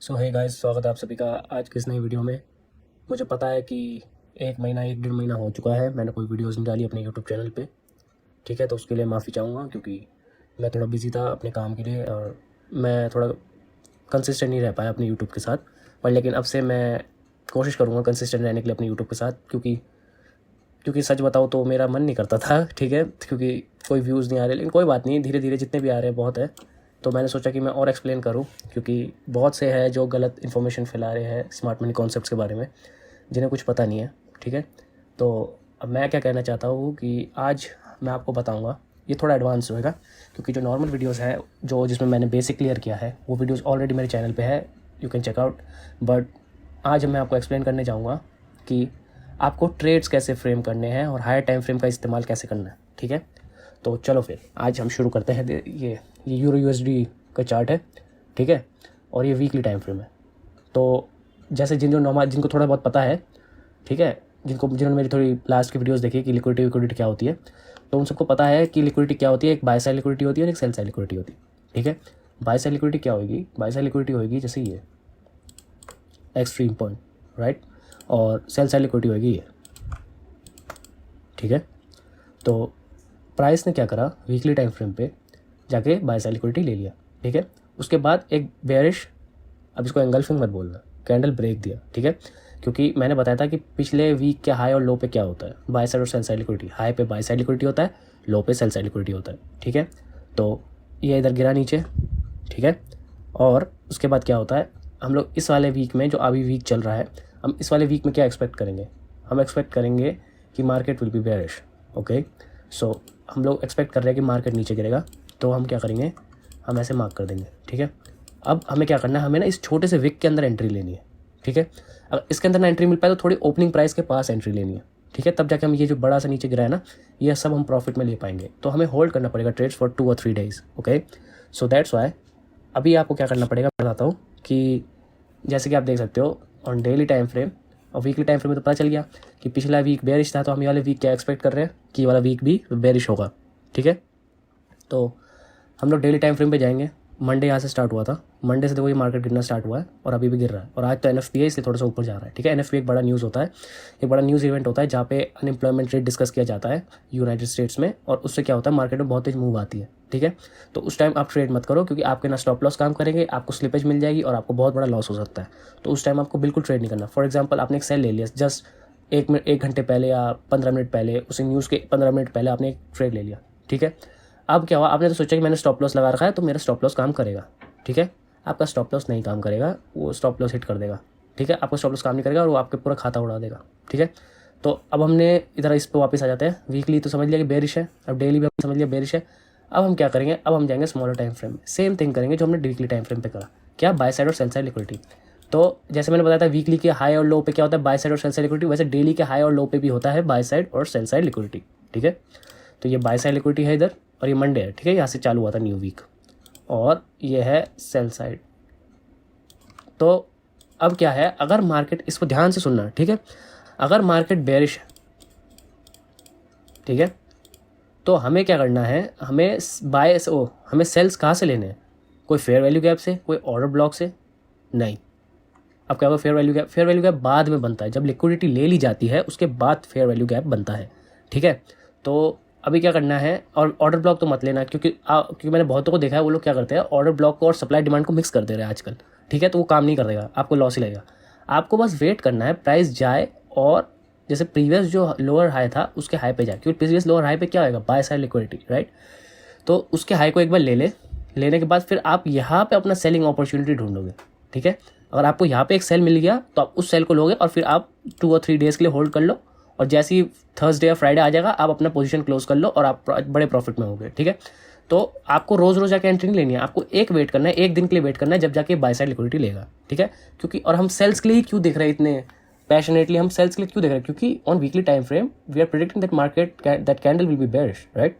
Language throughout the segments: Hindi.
सो हे गाइस, स्वागत है आप सभी का आज की इस नई वीडियो में। मुझे पता है कि एक डेढ़ महीना हो चुका है मैंने कोई वीडियोस नहीं डाली अपने यूट्यूब चैनल पे। ठीक है, तो उसके लिए माफ़ी चाहूँगा क्योंकि मैं थोड़ा बिजी था अपने काम के लिए और मैं थोड़ा कंसिस्टेंट नहीं रह पाया अपने यूट्यूब के साथ। पर लेकिन अब से मैं कोशिश करूँगा कंसिस्टेंट रहने के लिए अपने यूट्यूब के साथ, क्योंकि सच बताऊँ तो मेरा मन नहीं करता था। ठीक है, क्योंकि कोई व्यूज़ नहीं आ रहे, लेकिन कोई बात नहीं, धीरे धीरे जितने भी आ रहे हैं बहुत है। तो मैंने सोचा कि मैं और एक्सप्लेन करूं, क्योंकि बहुत से हैं जो गलत इन्फॉर्मेशन फैला रहे हैं स्मार्ट मनी कॉन्सेप्ट्स के बारे में, जिन्हें कुछ पता नहीं है। ठीक है, तो अब मैं क्या कहना चाहता हूँ कि आज मैं आपको बताऊँगा, ये थोड़ा एडवांस होएगा क्योंकि जो नॉर्मल वीडियोज़ है जो जिसमें मैंने बेसिक क्लियर किया है वो वीडियोज़ ऑलरेडी मेरे चैनल पे है, you can check out. But आज मैं आपको एक्सप्लेन करने जाऊँगा कि आपको ट्रेड्स कैसे फ्रेम करने हैं और हायर टाइम फ्रेम का इस्तेमाल कैसे करना है। ठीक है, तो चलो फिर आज हम शुरू करते हैं। ये यूरो यूएसडी का चार्ट है। ठीक है, और ये वीकली टाइम फ्रेम है। तो जैसे जिनको थोड़ा बहुत पता है, ठीक है, जिन्होंने मेरी थोड़ी लास्ट की वीडियोस देखी कि लिक्विडिटी क्या होती है, तो उन सबको पता है कि लिक्विडिटी क्या होती है। एक बाय साइड लिक्विडिटी होती है और एक सेल साइड लिक्विडिटी होती है। ठीक है, बाय साइड लिक्विडिटी क्या होगी? बाय साइड लिक्विडिटी होगी जैसे ये एक्सट्रीम पॉइंट, राइट, और सेल साइड लिक्विडिटी होगी ये। ठीक है, तो प्राइस ने क्या करा, वीकली टाइम फ्रेम पे जाके बाय साइड लिक्विडिटी ले लिया। ठीक है, उसके बाद एक बेयरिश, अब इसको एंगल्फिंग मत बोलना, कैंडल ब्रेक दिया। ठीक है, क्योंकि मैंने बताया था कि पिछले वीक के हाई और लो पे क्या होता है, बाय साइड और सेल साइड लिक्विडिटी। हाई पे बाय साइड लिक्विडिटी होता है, लो पे सेल साइड लिक्विडिटी होता है। ठीक है, तो ये इधर गिरा नीचे। ठीक है, और उसके बाद क्या होता है, हम लोग इस वाले वीक में, जो अभी वीक चल रहा है, हम इस वाले वीक में क्या एक्सपेक्ट करेंगे? हम एक्सपेक्ट करेंगे कि market will be bearish. Okay, so हम लोग एक्सपेक्ट कर रहे हैं कि मार्केट नीचे गिरेगा, तो हम क्या करेंगे, हम ऐसे मार्क कर देंगे। ठीक है, अब हमें क्या करना है, हमें ना इस छोटे से विक के अंदर एंट्री लेनी है। ठीक है, अगर इसके अंदर ना एंट्री मिल पाए तो थोड़ी ओपनिंग प्राइस के पास एंट्री लेनी है। ठीक है, तब जाके हम ये जो बड़ा सा नीचे गिरा है ना, ये सब हम प्रॉफिट में ले पाएंगे। तो हमें होल्ड करना पड़ेगा ट्रेड्स फॉर 2 और 3 days. Okay, so that's why अभी आपको क्या करना पड़ेगा बताता हूँ कि जैसे कि आप देख सकते हो ऑन डेली टाइम फ्रेम और वीकली टाइम फ्रेम में तो पता चल गया कि पिछला वीक बेरिश था, तो हम ये वाले वीक क्या एक्सपेक्ट कर रहे हैं कि ये वाला वीक भी बेरिश होगा। ठीक है, तो हम लोग डेली टाइम फ्रेम पे जाएंगे। मंडे यहाँ से स्टार्ट हुआ था, मंडे से देखो ये मार्केट गिरना स्टार्ट हुआ है और अभी भी गिर रहा है। और आज तो एनएफपी है, इसलिए थोड़ा सा ऊपर जा रहा है। ठीक है, एनएफपी एक बड़ा न्यूज़ होता है, एक बड़ा न्यूज़ इवेंट होता है जहाँ पे अनएम्प्लॉयमेंट रेट डिस्कस किया जाता है यूनाइटेड स्टेट्स में, और उससे क्या होता है, मार्केट में बहुत तेज मूव आती है। ठीक है, तो उस टाइम आप ट्रेड मत करो, क्योंकि आपके ना स्टॉप लॉस काम करेंगे, आपको स्लिपेज मिल जाएगी और आपको बहुत बड़ा लॉस हो सकता है। तो उस टाइम आपको बिल्कुल ट्रेड नहीं करना। फॉर एग्जाम्पल, आपने एक सेल ले लिया, जस्ट 1 घंटे पहले या 15 मिनट पहले, उसी न्यूज़ के 15 मिनट पहले आपने एक ट्रेड ले लिया। ठीक है, अब क्या हुआ, आपने तो सोचा कि मैंने स्टॉप लॉस लगा रखा है तो मेरा स्टॉप लॉस काम करेगा। ठीक है, आपका स्टॉप लॉस नहीं काम करेगा, वो स्टॉप लॉस हिट कर देगा। ठीक है, आपका स्टॉप लॉस काम नहीं करेगा और वो आपके पूरा खाता उड़ा देगा। ठीक है, तो अब हमने इधर इस पर वापस आ जाते हैं। वीकली तो समझ लिया कि बेरिश है, अब डेली भी हम समझ लिया बेरिश है। अब हम क्या करेंगे, अब हम जाएंगे स्मॉलर टाइम फ्रेम में, सेम थिंग करेंगे जो हमने वीकली टाइम फ्रेम पे करा। क्या? बाय साइड और सेल साइड लिक्विडिटी। तो जैसे मैंने बताया था वीकली के हाई और लो पे क्या होता है, बाय साइड और सेल साइड लिक्विडिटी, वैसे डेली के हाई और लो पे भी होता है बाय साइड और सेल साइड लिक्विडिटी। ठीक है, तो ये बाय साइड लिक्विडिटी है इधर, और ये मंडे है। ठीक है, यहाँ से चालू हुआ था न्यू वीक, और ये है सेल साइड। तो अब क्या है, अगर मार्केट, इसको ध्यान से सुनना, ठीक है, अगर मार्केट बेरिश है, ठीक है, तो हमें क्या करना है, हमें सेल्स कहाँ से लेने हैं? कोई फेयर वैल्यू गैप से, कोई ऑर्डर ब्लॉक से नहीं। अब क्या होगा, फेयर वैल्यू गैप बाद में बनता है, जब लिक्विडिटी ले ली जाती है उसके बाद फेयर वैल्यू गैप बनता है। ठीक है, तो अभी क्या करना है, और ऑर्डर ब्लॉक तो मत लेना, क्योंकि मैंने बहुतों को देखा है वो लोग क्या करते हैं, ऑर्डर ब्लॉक को और सप्लाई डिमांड को मिक्स कर दे रहे हैं आजकल। ठीक है, तो वो काम नहीं करेगा, आपको लॉस ही लगेगा। आपको बस वेट करना है प्राइस जाए और जैसे प्रीवियस जो लोअर हाई था उसके हाई पे जाए, क्योंकि प्रीवियस लोअर हाई पे क्या होगा, बाय साइड लिक्विडिटी, राइट। तो उसके हाई को एक बार लेने के बाद फिर आप यहाँ पे अपना सेलिंग अपॉर्चुनिटी ढूंढोगे। ठीक है, अगर आपको यहाँ पे एक सेल मिल गया तो आप उस सेल को लोगे और फिर आप 2 और 3 डेज के लिए होल्ड कर लो, और जैसे ही थर्सडे या फ्राइडे आ जाएगा आप अपना पोजीशन क्लोज कर लो और आप बड़े प्रॉफिट में होंगे। ठीक है, तो आपको रोज रोज जाके एंट्री नहीं लेनी है, आपको एक वेट करना है, एक दिन के लिए वेट करना है, जब जाके बाय साइड लिक्विडिटी लेगा। ठीक है, क्योंकि और हम सेल्स के लिए क्यों देख रहे हैं इतने पैशनेटली, हम सेल्स के लिए क्यों देख रहे हैं, क्योंकि on weekly time frame we are predicting that candle will be bearish, right.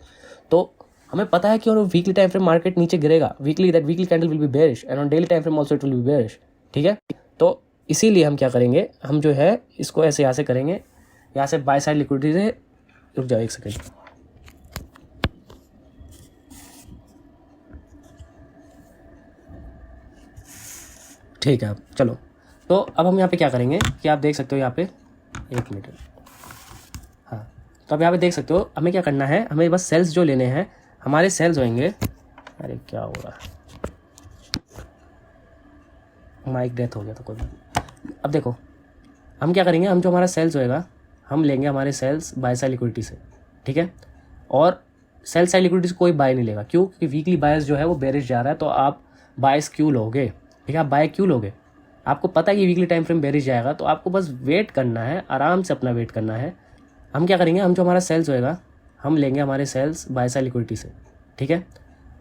तो हमें पता है कि on weekly time frame market नीचे गिरेगा, weekly candle will be bearish and on daily time frame also it will be bearish. ठीक है, तो इसीलिए हम क्या करेंगे, हम जो है इसको ऐसे यहाँ से करेंगे, यहाँ से बाय साइड लिक्विडिटी से, रुक जाओ एक सेकेंड, ठीक है, अब चलो। तो अब हम यहाँ पे क्या करेंगे कि आप देख सकते हो यहाँ पे, एक मिनट, हाँ, तो अब यहाँ पे देख सकते हो हमें क्या करना है, हमें बस सेल्स जो लेने हैं, हमारे सेल्स होंगे, अरे क्या हो रहा है, माइक डेथ हो गया तो कोई बात नहीं। अब देखो हम क्या करेंगे, हम जो हमारा सेल्स होएगा हम लेंगे हमारे सेल्स बाय साइड लिक्विडिटी से, ठीक है। और सेल साइड लिक्विडिटी से कोई बाय नहीं लेगा, क्यों? क्योंकि वीकली बायस जो है वो बेरिश जा रहा है, तो आप बायस क्यों लोगे, ठीक है, आप बाय क्यों लोगे? आपको पता है कि वीकली टाइम फ्रेम बेरिश जाएगा, तो आपको बस वेट करना है, आराम से अपना वेट करना है। हम क्या करेंगे, हम जो हमारा सेल्स होएगा हम लेंगे हमारे सेल्स बाय साइड लिक्विडिटी से, ठीक है।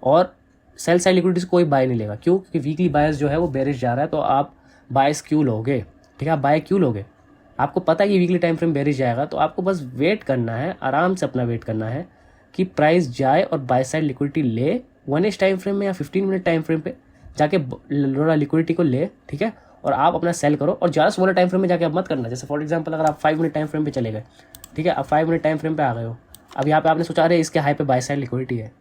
और सेल साइड लिक्विडिटी से कोई बाय नहीं लेगा, क्यों? क्योंकि वीकली बायस जो है वो बेरिश जा रहा है, तो आप बायस क्यों लोगे, ठीक है, आप बाय क्यों लोगे? आपको पता है कि वीकली टाइम फ्रेम बेरिश जाएगा, तो आपको बस वेट करना है, आराम से अपना वेट करना है कि प्राइस जाए और बाय साइड लिक्विडिटी ले 1 टाइम फ्रेम में या 15 मिनट टाइम फ्रेम पे जाके लिक्विडिटी को ले, ठीक है। और आप अपना सेल करो, और ज़्यादा स्मॉलर टाइम फ्रेम में जाके आप मत करना। जैसे फॉर एग्जांपल अगर आप 5 मिनट टाइम फ्रेम पे चले गए, ठीक है, अब 5 मिनट टाइम फ्रेम पे आ गए हो, अब यहाँ पे आपने सोचा अरे इसके हाई पे बाय साइड लिक्विडिटी है,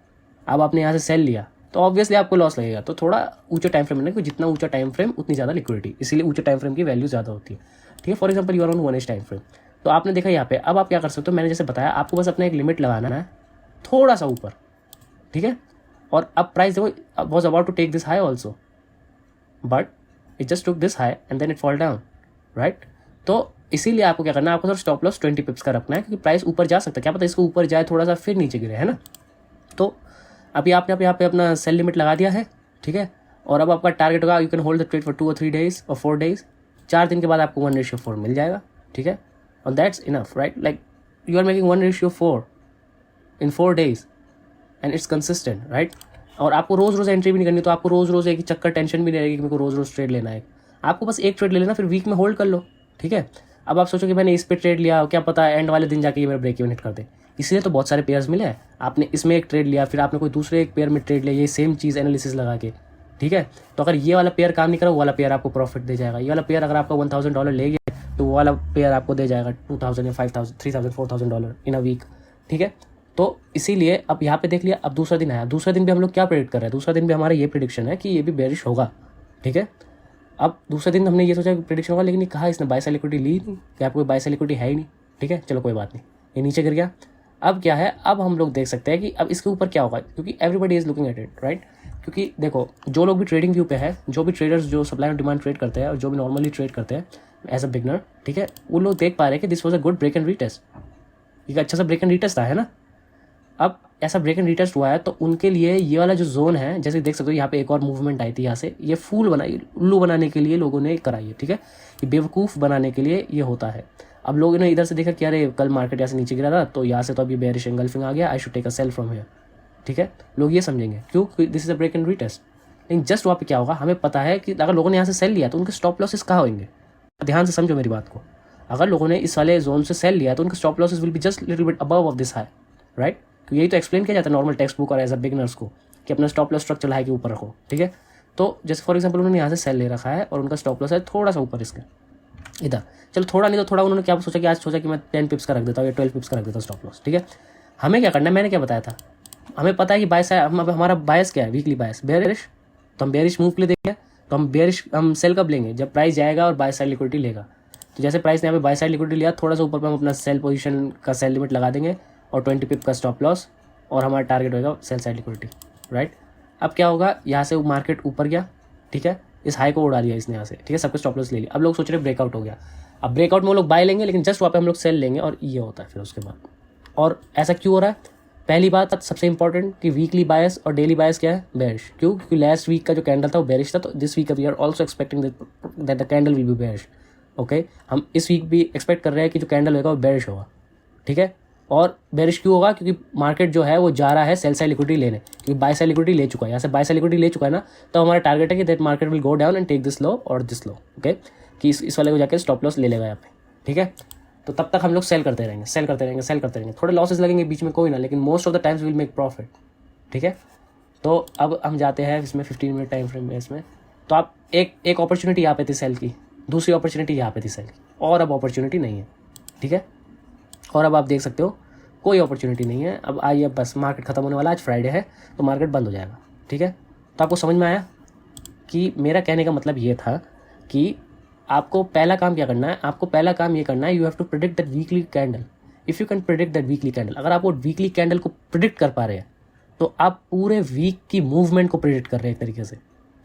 अब आपने यहाँ से सेल लिया, तो ऑब्वियसली आपको लॉस लगेगा। तो थोड़ा ऊंचा टाइम फ्रेम है, क्योंकि जितना ऊंचा टाइम फ्रेम उतनी ज़्यादा लिक्विडिटी, इसीलिए ऊंचे टाइम फ्रेम की वैल्यू ज़्यादा होती है, ठीक है। For example you are on 1 time frame, तो आपने देखा यहाँ पे, अब आप क्या कर सकते हो, मैंने जैसे बताया आपको बस अपना एक लिमिट लगाना है थोड़ा सा ऊपर, ठीक है। और अब प्राइस देखो was about to take this high also, but it just took this high and then it fall down, right. तो इसीलिए आपको क्या करना है, आपको सर स्टॉप लॉस 20 पिप्स का रखना है, क्योंकि प्राइस ऊपर जा सकता है, क्या पता इसको ऊपर जाए थोड़ा सा फिर नीचे गिरे, है ना। तो अभी आपने यहाँ पे अपना सेल लिमिट लगा दिया है, ठीक है। और अब आपका टारगेट होगा, you can hold the trade for 2 और 3 days और 4 days, 4 दिन के बाद आपको 1:4 मिल जाएगा, ठीक है। और that's enough, right, like you are making 1:4 in 4 days and it's consistent, right. और आपको रोज़ रोज़ एंट्री भी नहीं करनी, तो आपको रोज़ रोज़ एक ही चक्कर टेंशन भी नहीं रहेगी कि मेरे को रोज़ रोज़ ट्रेड लेना है। आपको बस एक ट्रेड ले लेना, फिर वीक में होल्ड कर लो, ठीक है। अब आप सोचो कि मैंने इस पे ट्रेड लिया, क्या पता एंड वाले दिन जाके ये मेरा ब्रेक इवन हिट कर दे, इसलिए तो बहुत सारे पेयर्स मिले हैं। आपने इसमें एक ट्रेड लिया, फिर आपने कोई दूसरे एक पेयर में ट्रेड लिया, ये सेम चीज़ एनालिसिस लगा के, ठीक है। तो अगर ये वाला पेयर काम नहीं करा, वो वाला पेयर आपको प्रॉफिट दे जाएगा। ये वाला पेयर अगर आपका $1000 ले गया, तो वो वाला पेयर आपको दे जाएगा 2000 या 5000, 3000, $4000 इन अ वीक, ठीक है। तो इसीलिए अब यहाँ पे देख लिया, अब दूसरा दिन आया, दूसरा दिन भी हम लोग क्या प्रेडिक्ट कर रहे हैं, दूसरा दिन भी हमारा ये प्रेडिक्शन है कि ये भी बेरिश होगा, ठीक है। अब दूसरे दिन हमने ये सोचा कि प्रेडिक्शन होगा, लेकिन कहा इसने बाय साइड लिक्विडिटी ली नहीं, कि आपको बाय साइड लिक्विडिटी है ही नहीं, ठीक है, चलो कोई बात नहीं, ये नीचे गिर गया। अब क्या है, अब हम लोग देख सकते हैं कि अब इसके ऊपर क्या होगा, क्योंकि everybody is looking at it, right. क्योंकि देखो जो लोग भी ट्रेडिंग व्यू पे है, जो भी ट्रेडर्स जो सप्लाई और डिमांड ट्रेड करते हैं और जो भी नॉर्मली ट्रेड करते हैं एज अ बिगनर, ठीक है, वो लोग देख पा रहे हैं कि this was a good break and retest, एक अच्छा सा ब्रेक एंड रीटेस्ट था, है ना। अब ऐसा ब्रेक एंड रीटेस्ट हुआ है, तो उनके लिए ये वाला जो जोन है, जैसे देख सकते हो यहाँ पे एक और मूवमेंट आई थी, यहाँ से ये फूल बनाई, उल्लू बनाने के लिए लोगों ने कराई है, ठीक है, ये बेवकूफ़ बनाने के लिए ये होता है। अब लोगों ने इधर से देखा कि अरे कल मार्केट यहाँ से नीचे गिरा था, तो यहाँ से तो अभी बेयरिश एंगल्फिंग आ गया, I should take a sell from here, ठीक है, लोग ये समझेंगे, क्यों, this is a break and retest. लेकिन जस्ट वहाँ पे क्या होगा, हमें पता है कि अगर लोगों ने यहाँ से सेल लिया तो उनके स्टॉप लॉसेस कहाँ होंगे, ध्यान से समझो मेरी बात को। अगर लोगों ने इस वाले जोन से सेल लिया तो उनके stop losses will be just little bit above of this high, right. तो यही तो एक्सप्लेन किया जाता है नॉर्मल टेक्स्ट बुक और एज अ बिगनर्स को, कि अपना स्टॉप लॉस स्ट्रक्चर हाई के ऊपर रखो, ठीक है। तो जैसे फॉर एग्जांपल उन्होंने यहाँ से सेल ले रखा है और उनका स्टॉप लॉस है थोड़ा सा ऊपर इसके, इधर, चलो थोड़ा नहीं तो थोड़ा, उन्होंने क्या सोचा कि आज सोचा कि मैं 10 पिप्स का रख देता हूँ या 12 पिप्स का रख देता हूँ स्टॉप लॉस, ठीक है। हमें क्या करना है, मैंने क्या बताया था, हमें पता है कि बायस है, हमारा बायस क्या है, वीकली बायस बेरिश, तो हम बेरिश मूव के लिए देंगे, तो हम सेल कब लेंगे, जब प्राइस जाएगा और बाय साइड लिक्विडिटी लेगा। तो जैसे प्राइस ने यहाँ पे बाय साइड लिक्विडिटी लिया, थोड़ा सा ऊपर पे हम अपना सेल पोजीशन का सेल लिमिट लगा देंगे और 20 पिप का स्टॉप लॉस, और हमारा टारगेट होगा सेल साइड लिक्विडिटी, राइट। अब क्या होगा, यहाँ से मार्केट ऊपर गया, ठीक है, इस हाई को उड़ा दिया इसने यहाँ से, ठीक है, सबको स्टॉप लॉस ले लिया। अब लोग सोच रहे ब्रेकआउट हो गया, अब ब्रेकआउट में वो लोग बाय लेंगे, लेकिन जस्ट वहाँ पे हम लोग सेल लेंगे, और ये होता है फिर उसके बाद। और ऐसा क्यों हो रहा है, पहली बात सबसे इंपॉर्टेंट कि वीकली बायस और डेली बायस क्या है, बेरिश, क्यों, क्योंकि लास्ट वीक का जो कैंडल था वो बेरिश था, तो this week we are also expecting that the candle will be bearish, okay. हम इस वीक भी एक्सपेक्ट कर रहे हैं कि जो कैंडल होगा वो बेरिश होगा, ठीक है। और बेरिश क्यों होगा, क्योंकि मार्केट जो है वो जा रहा है सेल साइड लिक्विडिटी लेने, क्योंकि बाय साइड लिक्विडिटी ले चुका है, यहाँ से बाय साइड लिक्विडिटी ले चुका है ना, तो हमारा टारगेट है कि that market will go down and take this low और दिस लो, ओके, कि इस वाले को जाकर स्टॉप लॉस ले लेगा यहाँ पे, ठीक है। तो तब तक हम लोग सेल करते रहेंगे, सेल करते रहेंगे, सेल करते रहेंगे, थोड़े लॉसेस लगेंगे बीच में कोई ना, लेकिन most of the times will make profit, ठीक है। तो अब हम जाते हैं इसमें 15 मिनट टाइम फ्रेम में, इसमें तो आप एक अपॉर्चुनिटी यहाँ पे थी सेल की, दूसरी अपॉर्चुनिटी यहाँ पे थी सेल की, और अब अपॉर्चुनिटी नहीं है, ठीक है। और अब आप देख सकते हो कोई अपॉर्चुनिटी नहीं है। अब आइए, अब बस मार्केट खत्म होने वाला, आज फ्राइडे है तो मार्केट बंद हो जाएगा, ठीक है। तो आपको समझ में आया कि मेरा कहने का मतलब ये था कि आपको पहला काम क्या करना है, आपको पहला काम ये करना है, you have to predict that weekly candle. If you can predict that weekly candle, अगर आप वो वीकली कैंडल को प्रिडिक्ट कर पा रहे हैं तो आप पूरे वीक की मूवमेंट को प्रिडिक्ट कर रहे हैं एक तरीके से।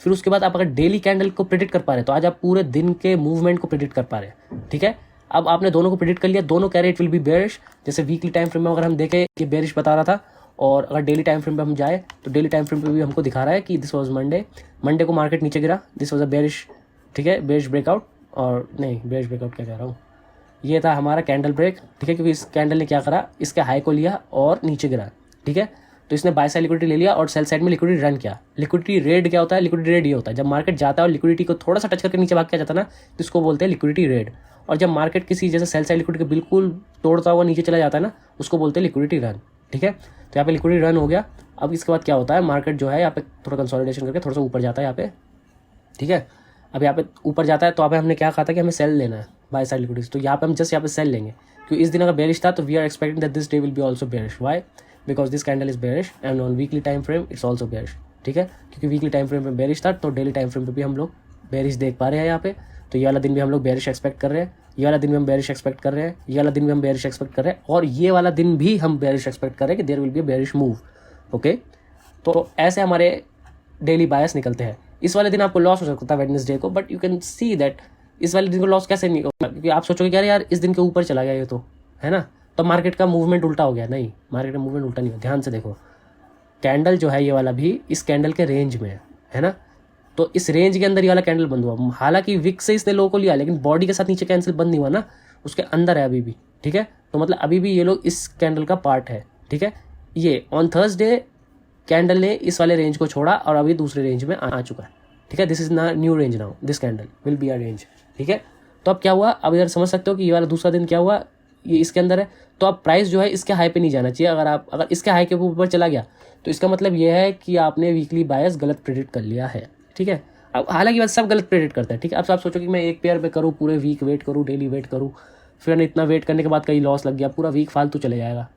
फिर उसके बाद आप अगर डेली कैंडल को प्रिडिक्ट कर पा रहे हैं तो आज आप पूरे दिन के मूवमेंट को प्रिडिक्ट कर पा रहे हैं, ठीक है। अब आपने दोनों को प्रिडिक्ट कर लिया, दोनों कह रहे इट विल बी बेरिश। जैसे वीकली टाइम फ्रेम में अगर हम देखें कि बेरिश बता रहा था, और अगर डेली टाइम फ्रेम पे हम जाए तो डेली टाइम फ्रेम पे भी हमको दिखा रहा है कि दिस वाज मंडे को मार्केट नीचे गिरा, दिस वाज अ बेरिश, ठीक है, बेरिश ब्रेकआउट, और नहीं बेरिश ब्रेकआउट क्या कह रहा हूँ, ये था हमारा कैंडल ब्रेक, ठीक है, क्योंकि इस कैंडल ने क्या करा, इसके हाई को लिया और नीचे गिरा, ठीक है। तो इसने बाय साइड लिक्विडिटी ले लिया और सेल साइड में लिक्विडिटी रन किया। लिक्विडिटी रेड क्या होता है, लिक्विडिटी रेड ये होता है जब मार्केट जाता है और लिक्विडिटी को थोड़ा सा टच करके नीचे भाग के जाता है ना, तो इसको बोलते हैं लिक्विडिटी रेड। और जब मार्केट किसी जैसे सेल साइड लिक्विडिटी को बिल्कुल तोड़ता हुआ नीचे चला जाता है ना, उसको बोलते हैं लिक्विडिटी रन, ठीक है। तो यहाँ पे लिक्विडिटी रन हो गया। अब इसके बाद क्या होता है, मार्केट जो है यहाँ पे थोड़ा कंसोलिडेशन करके थोड़ा सा ऊपर जाता है यहाँ पे, ठीक है। अब यहाँ पे ऊपर जाता है तो यहाँ पे हमने क्या कहा था कि हमें सेल लेना है बाय साइड लिक्विडिटी, तो यहाँ पे हम जस्ट यहाँ पे सेल लेंगे, क्योंकि इस दिन अगर बेरिश था तो we are expecting that this day will be also bearish. Why? Because this candle is bearish and on weekly time frame it's also bearish, ठीक है। क्योंकि वीकली टाइम फ्रेम में बेरिश था तो डेली टाइम फ्रेम पे भी हम लोग बेरिश देख पा रहे हैं यहाँ पे। तो ये वाला दिन भी हम लोग बेरिश एक्सपेक्ट कर रहे हैं, ये वाला दिन भी हम बेरिश एक्सपेक्ट कर रहे हैं, ये वाला दिन भी हम बेरिश एक्सपेक्ट कर रहे हैं, और ये वाला दिन भी हम बेरिश एक्सपेक्ट कर रहे हैं कि there will be a bearish move, okay. तो ऐसे हमारे डेली बायस निकलते हैं। इस वाले दिन आपको लॉस हो सकता है वेडनेसडे को, but you can see that इस वाले दिन को लॉस कैसे नहीं होगा, क्योंकि आप सोचोगे यार यार इस दिन के ऊपर चला गया ये तो, है ना, तो मार्केट का मूवमेंट उल्टा हो गया। नहीं, मार्केट का मूवमेंट उल्टा नहीं हो, ध्यान से देखो। कैंडल जो है ये वाला भी इस कैंडल के रेंज में है ना, तो इस रेंज के अंदर ये वाला कैंडल बंद हुआ। हालांकि विक से इसने लो को लिया, लेकिन बॉडी के साथ नीचे कैंसिल बंद नहीं हुआ ना, उसके अंदर है अभी भी, ठीक है। तो मतलब अभी भी ये लोग इस कैंडल का पार्ट है, ठीक है। ये ऑन थर्सडे कैंडल ने इस वाले रेंज को छोड़ा और अभी दूसरे रेंज में आ चुका है, ठीक है। दिस इज ना new range now, this candle will be a range, ठीक है। तो अब क्या हुआ, अब इधर समझ सकते हो कि ये वाला दूसरा दिन क्या हुआ, ये इसके अंदर है। तो अब प्राइस जो है इसके हाई पे नहीं जाना चाहिए। अगर इसके हाई के ऊपर चला गया तो इसका मतलब ये है कि आपने वीकली बायस गलत प्रेडिक्ट कर लिया है, ठीक है। अब हालांकि बस सब गलत प्रेडिक्ट करते हैं, ठीक है। अब आप सोचो कि मैं एक पेयर पे करूँ, पूरे वीक वेट करूँ, डेली वेट करूँ, फिर इतना वेट करने के बाद कहीं लॉस लग गया, पूरा वीक फालतू चले जाएगा,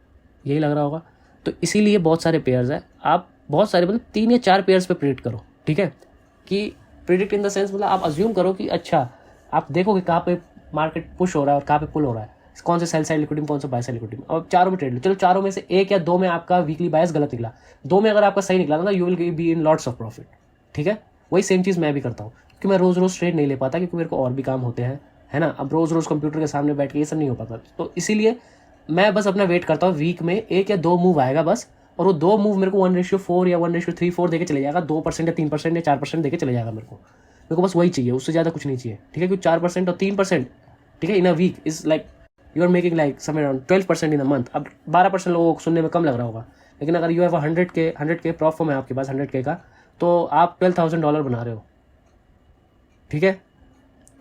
यही लग रहा होगा। तो इसीलिए बहुत सारे पेयर्स हैं, आप बहुत सारे मतलब 3 या 4 पेयर्स पे प्रेडिक्ट करो, ठीक है। कि प्रेडिक्ट इन द सेंस मतलब आप अज्यूम करो कि अच्छा आप देखो कि कहाँ पे मार्केट पुश हो रहा है और कहाँ पे पुल हो रहा है, कौन से सेल साइड लिक्विडिटी, कौन सा बाय साइड लिक्विडिटी। अब चारों में ट्रेड लो, चलो चारों में से 1 या 2 में आपका वीकली बायस गलत निकला, 2 में अगर आपका सही निकला ना, you will be in lots of profit, ठीक है। वही सेम चीज़ मैं भी करता हूँ, क्योंकि मैं रोज़ रोज़ ट्रेड नहीं ले पाता, क्योंकि मेरे को और भी काम होते हैं, है ना। अब रोज़ रोज़ कंप्यूटर के सामने बैठ के ये सब नहीं हो पाता, तो इसीलिए मैं बस अपना वेट करता हूँ। वीक में 1 या 2 मूव आएगा बस, और वो 2 मूव मेरे को 1:4 या 1:3-4 देके चले जाएगा, 2% या 3% या 4% देके चले जाएगा। मेरे को बस वही चाहिए, उससे ज़्यादा कुछ नहीं चाहिए, ठीक है। क्योंकि 4% और 3%, ठीक है, in a week is like you are making like somewhere around 12% in a month. अब 12% लोगों को सुनने में कम लग रहा होगा, लेकिन अगर यू हैव 100K प्रॉफिट है आपके पास 100K का, तो आप $12,000 बना रहे हो, ठीक है।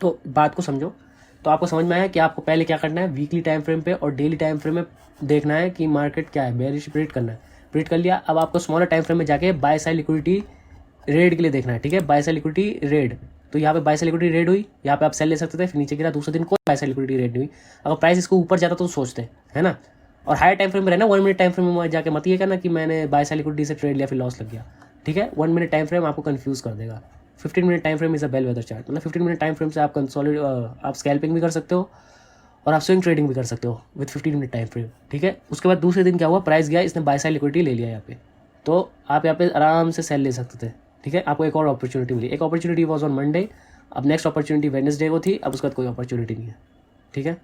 तो बात को समझो। तो आपको समझ में आया कि आपको पहले क्या करना है, वीकली टाइम फ्रेम पे और डेली टाइम फ्रेम में देखना है कि मार्केट क्या है, बेयरिश प्रेडिक्ट करना है, प्रेडिक्ट कर लिया। अब आपको स्मॉलर टाइम फ्रेम में जाके बाय साइड लिक्विडिटी रेड के लिए देखना है, ठीक है। बाय साइड लिक्विडिटी रेड, तो यहाँ पे बाय साइड लिक्विडिटी रेड हुई, यहाँ पे आप सेल ले सकते थे, फिर नीचे गिरा, दूसरे दिन कोई बाय साइड लिक्विडिटी रेड नहीं हुई। अगर प्राइस इसको ऊपर जाता तो सोचते, है ना। और हायर टाइम फ्रेम में रहना, 1 मिनट टाइम फ्रेम में जाके मत ये कहना कि मैंने बाय साइड लिक्विडिटी से ट्रेड लिया फिर लॉस लग गया, ठीक है। 1 मिनट टाइम फ्रेम आपको कंफ्यूज कर देगा। 15 minute time frame is a bellwether chart, मतलब 15 मिनट टाइम फ्रेम से आप आप स्कैल्पिंग भी कर सकते हो और आप स्विंग ट्रेडिंग भी कर सकते हो विद 15 मिनट टाइम फ्रेम, ठीक है। उसके बाद दूसरे दिन क्या हुआ, प्राइस गया, इसने बाय साइड लिक्विडिटी ले लिया यहाँ पे, तो आप यहाँ पे आराम से सेल ले सकते थे, ठीक है। आपको एक और अपॉर्चुनिटी मिली, एक अपॉर्चुनिटी वॉज ऑन मंडे, अब नेक्स्ट अपॉर्चुनिटी वेडनेसडे को थी, अब उसके बाद कोई अपॉर्चुनिटी नहीं है, ठीक है।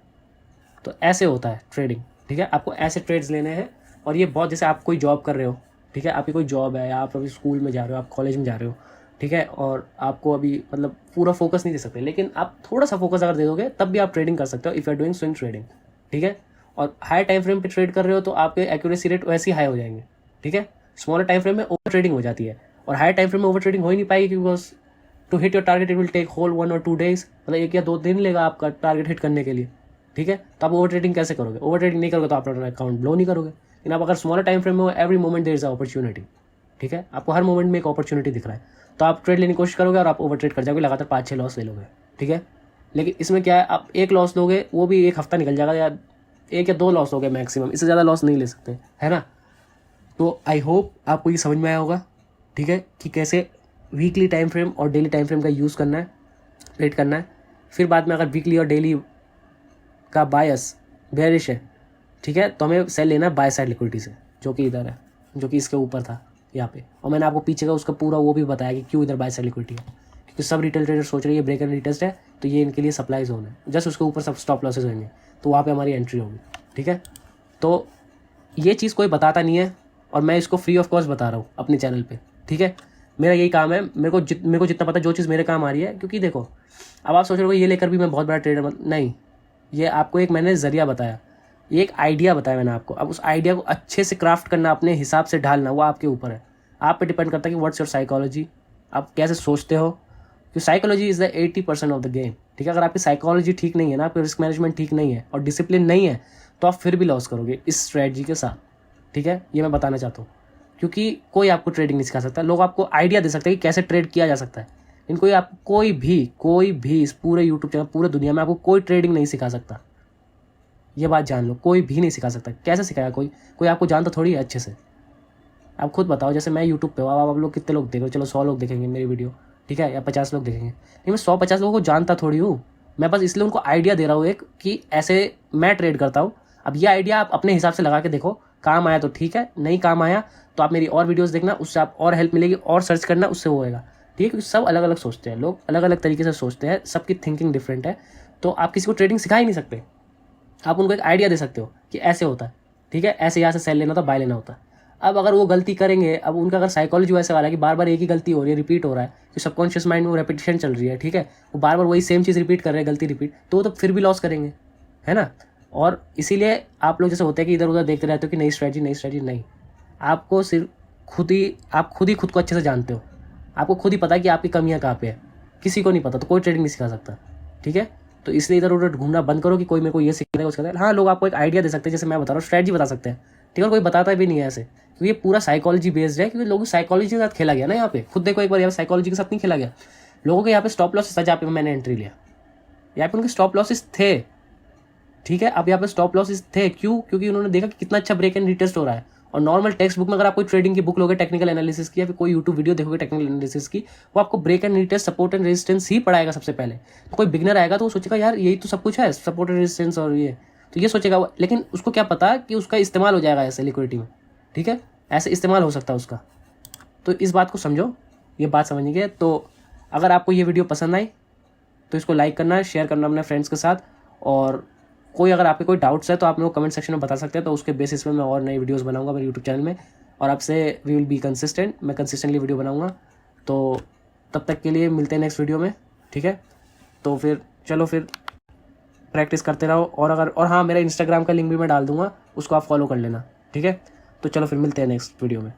तो ऐसे होता है ट्रेडिंग, ठीक है। आपको ऐसे ट्रेड्स लेने हैं। और ये बहुत, जैसे आप कोई जॉब कर रहे हो, ठीक है, आपकी कोई जॉब है या आप अभी स्कूल में जा रहे हो, आप कॉलेज में जा रहे हो, ठीक है, और आपको अभी मतलब पूरा फोकस नहीं दे सकते, लेकिन आप थोड़ा सा फोकस अगर दे दोगे तब भी आप ट्रेडिंग कर सकते हो, if you are doing swing trading, ठीक है। और हाई टाइम फ्रेम पे ट्रेड कर रहे हो तो आपके एक्यूरेसी रेट वैसे ही हाई हो जाएंगे, ठीक है। स्मॉलर टाइम फ्रेम में ओवर ट्रेडिंग हो जाती है, और हाई टाइम फ्रेम में ओवर ट्रेडिंग हो ही नहीं पाएगी, because to hit your target it will take whole 1 और 2 days, मतलब 1 या 2 दिन लेगा आपका टारगेट हिट करने के लिए, ठीक है। तो आप ओवर ट्रेडिंग कैसे करोगे, ओवर ट्रेडिंग नहीं करोगे तो आप अपना अकाउंट ब्लो नहीं करोगे। लेकिन आप अगर स्मॉलर टाइम फ्रेम में हो, every moment there is a opportunity, ठीक है, आपको हर मोमेंट में एक अपॉर्चुनिटी दिख रहा है, तो आप ट्रेड लेने की कोशिश करोगे और आप ओवर ट्रेड कर जाओगे, लगातार 5-6 लॉस ले लोगे, ठीक है। लेकिन इसमें क्या है, आप 1 लॉस लोगे वो भी 1 हफ्ता निकल जाएगा, या 1 या 2 लॉस लोगे मैक्सिमम, इससे ज़्यादा लॉस नहीं ले सकते, है ना। तो आई होप आपको ये समझ में आया होगा, ठीक है, कि कैसे वीकली टाइम फ्रेम और डेली टाइम फ्रेम का यूज़ करना है, ट्रेड करना है। फिर बाद में अगर वीकली और डेली का बायस बेयरिश है, ठीक है, तो हमें सेल लेना है बाय साइड लिक्विडिटी से, जो कि इधर है, जो कि इसके ऊपर था यहाँ पे। और मैंने आपको पीछे का उसका पूरा वो भी बताया कि क्यों इधर बाय साइड लिक्विडिटी है, क्योंकि सब रिटेल ट्रेडर सोच रहे हैं ये ब्रेक एंड रिटेस्ट है, तो ये इनके लिए सप्लाई जोन है, जस्ट उसके ऊपर सब स्टॉप लॉसेज होंगे, तो वहाँ पे हमारी एंट्री होगी। ठीक है, तो ये चीज़ कोई बताता नहीं है और मैं इसको फ्री ऑफ कॉस्ट बता रहा हूँ अपने चैनल पे। ठीक है, मेरा यही काम है, मेरे को जितना पता जो चीज़ मेरे काम आ रही है। क्योंकि देखो, अब आप सोच रहे हो ये लेकर भी मैं बहुत बड़ा ट्रेडर नहीं, ये आपको एक मैंने ज़रिया बताया, ये एक आइडिया बताया मैंने आपको। अब उस आइडिया को अच्छे से क्राफ्ट करना, अपने हिसाब से ढालना, वो आपके ऊपर है। आप पे डिपेंड करता है कि व्हाट्स योर साइकोलॉजी, आप कैसे सोचते हो। कि psychology is the 80% of the game. ठीक है, अगर आपकी साइकोलॉजी ठीक नहीं है ना, आपकी रिस्क मैनेजमेंट ठीक नहीं है और डिसिप्लिन नहीं है, तो आप फिर भी लॉस करोगे इस स्ट्रेटजी के साथ। ठीक है, ये मैं बताना चाहता हूँ, क्योंकि कोई आपको ट्रेडिंग नहीं सिखा सकता। लोग आपको आइडिया दे सकते हैं कि कैसे ट्रेड किया जा सकता है, इनको आप कोई भी इस पूरे यूट्यूब चैनल, पूरे दुनिया में आपको कोई ट्रेडिंग नहीं सिखा सकता। ये बात जान लो, कोई भी नहीं सिखा सकता। कैसे सिखाया कोई आपको जानता थोड़ी है अच्छे से। आप खुद बताओ, जैसे मैं यूट्यूब पे हूँ, आप लोग कितने लोग देख रहे हो, चलो 100 लोग देखेंगे मेरी वीडियो, ठीक है, या 50 लोग देखेंगे, नहीं मैं 100-50 लोगों को जानता थोड़ी हूँ। मैं बस इसलिए उनको आइडिया दे रहा हूँ एक, कि ऐसे मैं ट्रेड करता हूँ। अब ये आइडिया आप अपने हिसाब से लगा के देखो, काम आया तो ठीक है, नहीं काम आया तो आप मेरी और वीडियोज़ देखना, उससे आप और हेल्प मिलेगी, और सर्च करना, उससे वो होएगा। ठीक है, क्योंकि सब अलग अलग सोचते हैं, लोग अलग अलग तरीके से सोचते हैं, सबकी थिंकिंग डिफरेंट है। तो आप किसी को ट्रेडिंग सिखा ही नहीं सकते, आप उनको एक आइडिया दे सकते हो कि ऐसे होता है। ठीक है, ऐसे यहाँ से सेल लेना होता है, बाय लेना होता है। अब अगर वो गलती करेंगे, अब उनका अगर साइकोलॉजी वैसे वाला है कि बार बार एक ही गलती हो रही है, रिपीट हो रहा है, कि सबकॉन्शियस माइंड में वो रेपिटेशन चल रही है, ठीक है, वो बार बार वही सेम चीज़ रिपीट कर रहे हैं, गलती रिपीट, तो वो तो फिर भी लॉस करेंगे, है ना। और इसीलिए आप लोग जैसे होते हैं कि इधर उधर देखते रहते हो कि नई स्ट्रैटेजी नहीं, आपको सिर्फ खुद ही खुद को अच्छे से जानते हो, आपको खुद ही पता है कि आपकी कमियाँ कहाँ पे है, किसी को नहीं पता, तो कोई ट्रेडिंग नहीं सिखा सकता। ठीक है, तो इसलिए इधर उधर घूमना बंद करो कि कोई मेरे को ये सीखने को सिखाता है। हाँ, लोग आपको एक आइडिया दे सकते हैं, जैसे मैं बता रहा हूँ, स्ट्रैटेजी बता सकते हैं, ठीक है, और कोई बताता भी नहीं है ऐसे, क्योंकि ये पूरा साइकोलॉजी बेस्ड है, क्योंकि लोगों की साइकोलॉजी के साथ खेला गया ना यहाँ पे। खुद देखो एक बार, यहाँ साइकोलॉजी के साथ नहीं खेला गया, लोगों के यहाँ पे स्टॉप लॉसेस था, जहाँ पे मैंने एंट्री लिया, यहाँ पे उनके स्टॉप लॉसेस थे। ठीक है, अब यहाँ पे स्टॉप लॉसेस थे, क्यों? क्योंकि उन्होंने देखा कि कितना अच्छा ब्रेक एंड रिटेस्ट हो रहा है। और नॉर्मल टेक्स्ट बुक में अगर आप कोई ट्रेडिंग की बुक लोगे, टेक्निकल एनालिसिस की, या फिर कोई यूट्यूब वीडियो देखोगे टेक्निकल एनालिसिस की, वो आपको break and retest, support and resistance ही पढ़ाएगा सबसे पहले। तो कोई बिगनर आएगा तो वो सोचेगा यार यही तो सब कुछ है, सपोर्ट एंड रेजिस्टेंस और ये, तो ये सोचेगा, लेकिन उसको क्या पता कि उसका इस्तेमाल हो जाएगा ऐसे लिक्विडिटी में। ठीक है, ऐसे इस्तेमाल हो सकता है उसका। तो इस बात को समझो, ये बात समझेंगे। तो अगर आपको ये वीडियो पसंद आई तो इसको लाइक करना, शेयर करना अपने फ्रेंड्स के साथ, और कोई अगर आपके कोई डाउट्स है तो आप मेरे को कमेंट सेक्शन में बता सकते हैं, तो उसके बेसिस पे मैं और नई वीडियोस बनाऊंगा मेरे यूट्यूब चैनल में, और आपसे वी विल बी कंसिस्टेंट, मैं कंसिस्टेंटली वीडियो बनाऊंगा। तो तब तक के लिए मिलते हैं नेक्स्ट वीडियो में। ठीक है, तो फिर चलो, फिर प्रैक्टिस करते रहो। और हाँ, मेरा इंस्टाग्राम का लिंक भी मैं डाल दूंगा, उसको आप फॉलो कर लेना। ठीक है, तो चलो फिर मिलते हैं नेक्स्ट वीडियो में।